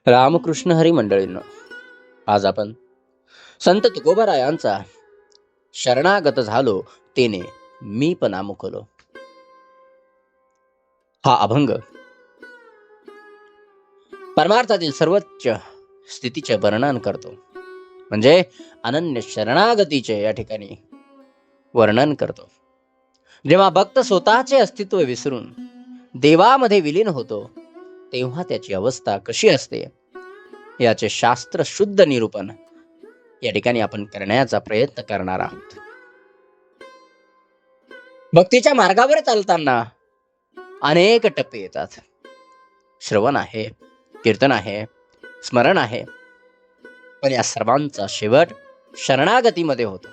रामकृष्ण हरी मंडळींनो, आज आपण संत तुकोबारायांचा शरणागत झालो तेने मी पण मुकलो हा अभंग परमार्थातील सर्वोच्च स्थितीचे वर्णन करतो. म्हणजे अनन्य शरणागतीचे या ठिकाणी वर्णन करतो. जेव्हा भक्त स्वतःचे अस्तित्व विसरून देवामध्ये विलीन होतो तेव्हा त्याची अवस्था कशी असते याचे शास्त्र शुद्ध निरूपण या ठिकाणी आपण करण्याचा प्रयत्न करणार आहोत. भक्तीच्या मार्गावर चालताना अनेक टप्पे येतात. श्रवण आहे, कीर्तन आहे, स्मरण आहे, पण या सर्वांचा शेवट शरणागतीमध्ये होतो.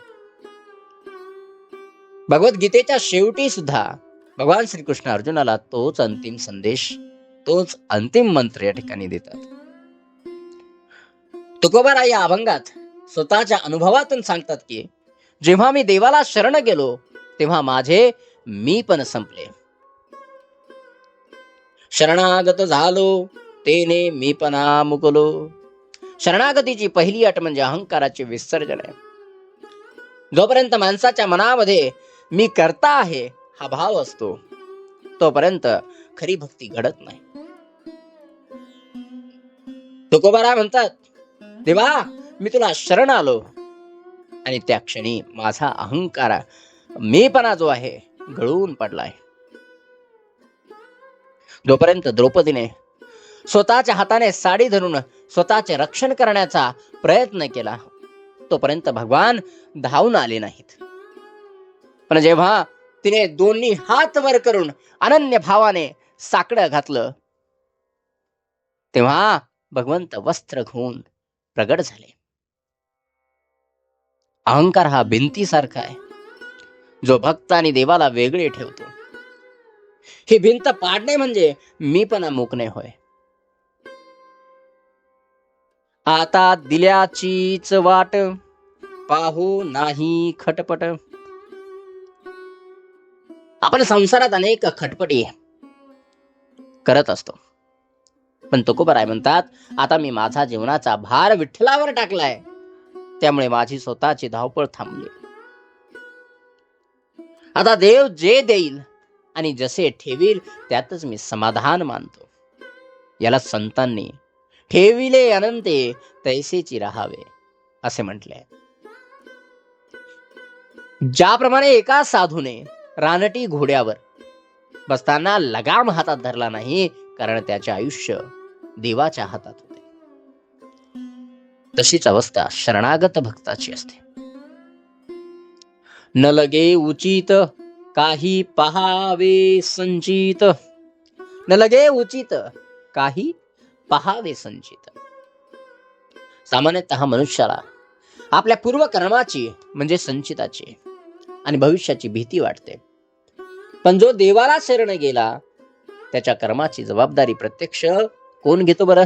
भगवद्गीतेच्या शेवटी सुद्धा भगवान श्रीकृष्ण अर्जुनाला तोच अंतिम संदेश, तोच अंतिम मंत्र या ठिकाणी देतात. तुकोबाराय या अभंगात स्वतःच्या अनुभवातून सांगतात की जेव्हा मी देवाला शरण गेलो तेव्हा माझे मी पण संपले. शरणागत झालो तेने मी पण मुकलो. शरणागतीची पहिली अट म्हणजे अहंकाराचे विसर्जन आहे. जोपर्यंत माणसाच्या मनामध्ये मी करता आहे हा भाव असतो तोपर्यंत खरी भक्ती घडत नाही. तुकोबाराय म्हणतात, देवा मी तुला शरण आलो आणि त्या क्षणी माझा अहंकार मीपणा जो आहे गळून पडलाय. जोपर्यंत द्रौपदीने स्वतःच्या हाताने साडी धरून स्वतःचे रक्षण करण्याचा प्रयत्न केला तोपर्यंत भगवान धावून आले नाहीत. पण जेव्हा तिने दोन्ही हात वर करून अनन्य भावाने साकडं घातलं तेव्हा भगवंत वस्त्र घेऊन प्रगट झाले. अहंकार हा भिंतीसारखा आहे जो भक्त आणि देवाला वेगळे ठेवतो. ही भिंत पाडणे म्हणजे मी पण मुकणे होय. आता दिल्याचीच वाट पाहू नाही खटपट. आपण संसारात अनेक खटपटी करत असतो, पण तुकोबाराय म्हणतात, आता मी माझा जीवनाचा भार विठ्ठलावर टाकलाय त्यामुळे माझी स्वतःची धावपळ थांबली. आता देव जे देईल आणि जसे ठेवील त्यातच मी समाधान मानतो. याला संतांनी ठेविले अनंते तैसेची राहावे असे म्हटले. ज्याप्रमाणे एका साधूने रानटी घोड्यावर बसताना लगाम हातात धरला नाही कारण त्याचे आयुष्य देवाच्या हातात होते, तशीच अवस्था शरणागत भक्ताची असते. न लगे उचित काही पहावे संचित. न लगे उचित काही पहावे संचित. सामान्यतः मनुष्याला आपल्या पूर्व कर्माची म्हणजे संचिताची आणि भविष्याची भीती वाटते, पण जो देवाला शरण गेला त्याच्या कर्माची जबाबदारी प्रत्यक्ष कोण घेतो बरं?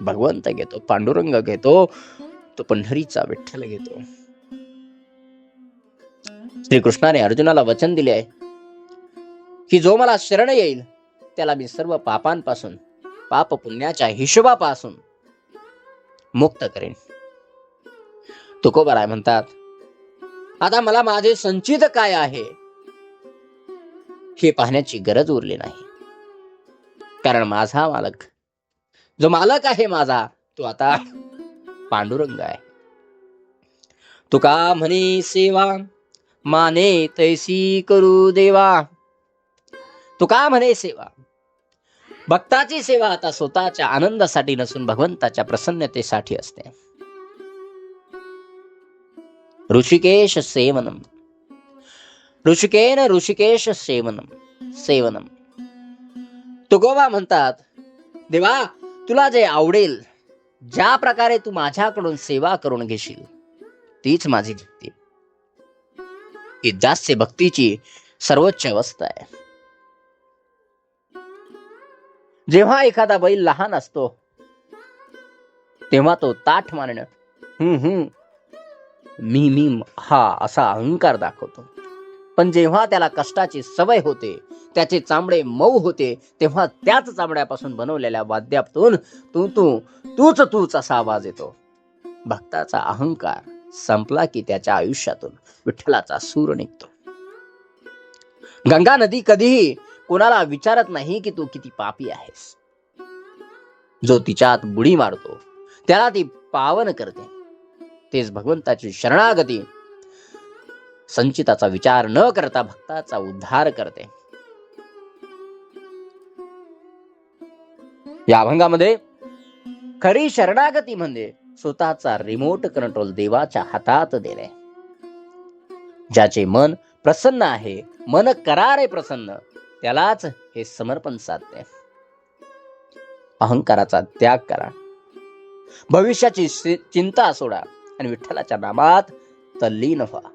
भगवंत घेतो, पांडुरंग घेतो, तो पंढरीचा विठ्ठल घेतो. श्रीकृष्णाने अर्जुनाला वचन दिले आहे की जो मला शरण येईल त्याला मी सर्व पापांपासून, पाप पुण्याच्या हिशोबापासून मुक्त करेन. तुकोबाराय म्हणतात, आता मला माझे संचित काय आहे हे पाहण्याची गरज उरली नाही, कारण माझा मालक, जो मालक आहे माझा, तो आता पांडुरंग आहे. तुका म्हणे सेवा माने तैसी करू देवा. तुका म्हणे सेवा, भक्ताची सेवा आता स्वतःच्या आनंदासाठी नसून भगवंताच्या प्रसन्नतेसाठी असते. ऋषिकेश सेवनम, ऋषिकेन ऋषिकेश सेवनम सेवनम. तुकोबा म्हणतात, देवा तुला जे आवडेल, ज्या प्रकारे तू माझ्याकडून सेवा करून घेशील तीच माझी भक्ती. ही दास्य भक्तीची सर्वोच्च अवस्था आहे. जेव्हा एखादा बैल लहान असतो तेव्हा तो ताठ मारणं, मी हा असा अहंकार दाखवतो. पण जेव्हा त्याला कष्टाची सवय होते, त्याचे चामडे मऊ होते, तेव्हा त्याच चामड्यापासून बनवलेल्या वाद्यातून तू तू तूच तूच असा आवाज येतो. भक्ताचा अहंकार संपला की त्याच्या आयुष्यातून विठ्ठलाचा सूर निघतो. गंगा नदी कधीही कोणाला विचारत नाही की तू किती पापी आहेस. जो तिच्यात बुडी मारतो त्याला ती पावन करते. तेच भगवंताची शरणागती संचिताचा विचार न करता भक्ताचा उद्धार करते. या अभंगामध्ये खरी शरणागती म्हणजे स्वतःचा रिमोट कंट्रोल देवाच्या हातात देणे. ज्याचे मन प्रसन्न आहे, मन करारे प्रसन्न, त्यालाच हे समर्पण साधते. अहंकाराचा त्याग करा, भविष्याची चिंता सोडा आणि विठ्ठलाच्या नामात तल्लीन व्हा.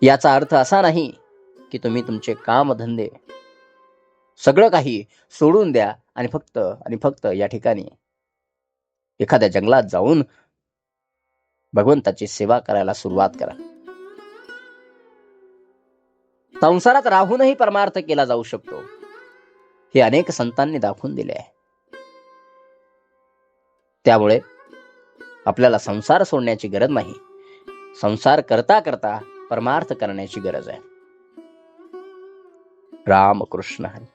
याचा अर्थ असा नाही की तुम्ही तुमचे कामधंदे सगळं काही सोडून द्या आणि फक्त या ठिकाणी एखाद्या जंगलात जाऊन भगवंताची सेवा करायला सुरुवात करा. संसारात राहूनही परमार्थ केला जाऊ शकतो, हे अनेक संतांनी दाखवून दिले आहे. त्यामुळे आपल्याला संसार सोडण्याची गरज नाही, संसार करता करता परमार्थ करण्याची गरज आहे. राम कृष्ण हरी.